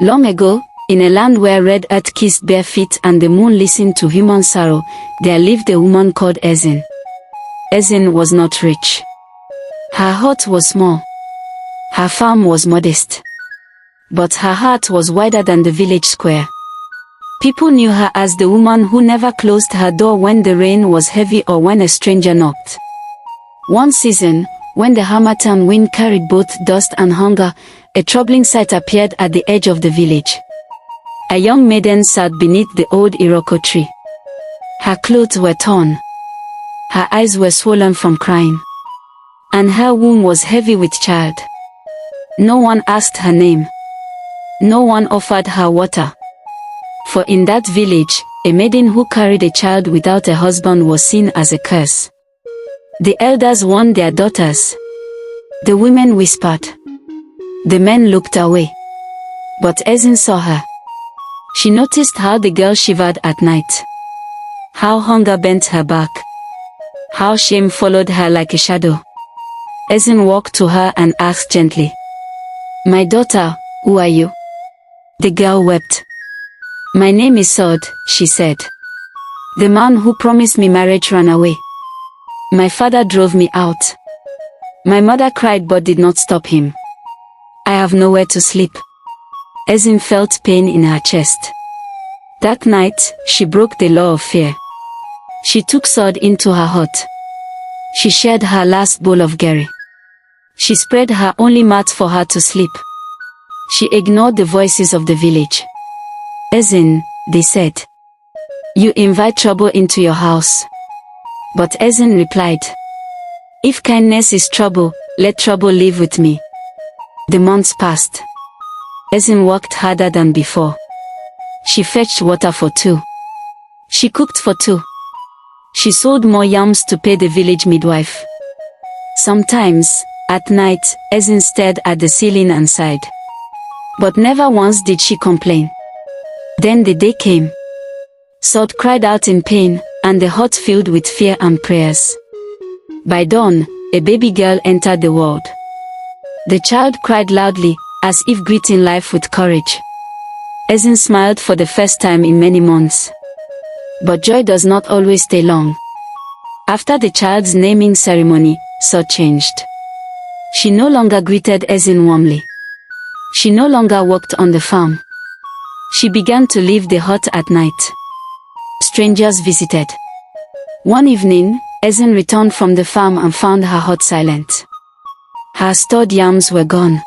Long ago, in a land where red earth kissed bare feet and the moon listened to human sorrow, there lived a woman called Ezin. Ezin was not rich. Her hut was small. Her farm was modest. But her heart was wider than the village square. People knew her as the woman who never closed her door when the rain was heavy or when a stranger knocked. One season, when the Harmattan wind carried both dust and hunger, a troubling sight appeared at the edge of the village. A young maiden sat beneath the old iroko tree. Her clothes were torn. Her eyes were swollen from crying. And her womb was heavy with child. No one asked her name. No one offered her water. For in that village, a maiden who carried a child without a husband was seen as a curse. The elders warned their daughters. The women whispered. The men looked away. But Ezin saw her. She noticed how the girl shivered at night. How hunger bent her back. How shame followed her like a shadow. Ezin walked to her and asked gently, "My daughter, who are you?" The girl wept. "My name is Sod," she said. "The man who promised me marriage ran away. My father drove me out. My mother cried but did not stop him. I have nowhere to sleep." Ezin felt pain in her chest. That night, she broke the law of fear. She took Sod into her hut. She shared her last bowl of gari. She spread her only mat for her to sleep. She ignored the voices of the village. "Ezin," they said, "you invite trouble into your house." But Ezin replied, "If kindness is trouble, let trouble live with me." The months passed. Ezin worked harder than before. She fetched water for 2. She cooked for 2. She sold more yams to pay the village midwife. Sometimes, at night, Ezin stared at the ceiling and sighed. But never once did she complain. Then the day came. Sod cried out in pain, and the hut filled with fear and prayers. By dawn, a baby girl entered the world. The child cried loudly, as if greeting life with courage. Ezin smiled for the first time in many months. But joy does not always stay long. After the child's naming ceremony, Sod changed. She no longer greeted Ezin warmly. She no longer worked on the farm. She began to leave the hut at night. Strangers visited. One evening, Ezin returned from the farm and found her hut silent. Her stored yams were gone.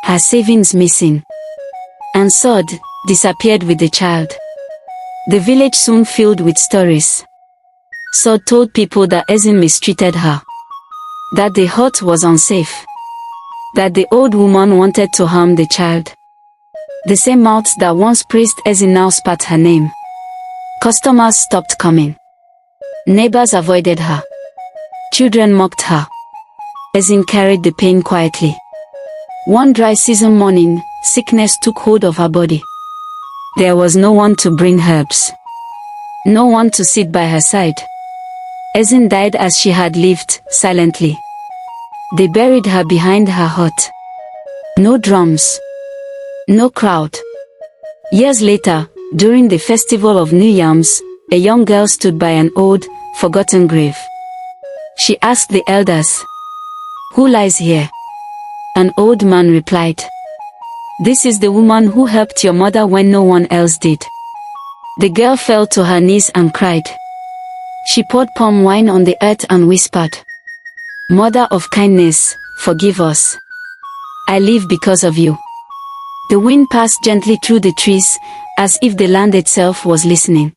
Her savings missing. And Sod disappeared with the child. The village soon filled with stories. Sod told people that Ezin mistreated her. That the hut was unsafe. That the old woman wanted to harm the child. The same mouths that once praised Ezin now spat her name. Customers stopped coming. Neighbors avoided her. Children mocked her. Ezin carried the pain quietly. One dry season morning, sickness took hold of her body. There was no one to bring herbs. No one to sit by her side. Ezin died as she had lived, silently. They buried her behind her hut. No drums. No crowd. Years later, during the festival of New Yams, a young girl stood by an old, forgotten grave. She asked the elders, "Who lies here?" An old man replied, "This is the woman who helped your mother when no one else did." The girl fell to her knees and cried. She poured palm wine on the earth and whispered, "Mother of kindness, forgive us. I live because of you." The wind passed gently through the trees, as if the land itself was listening.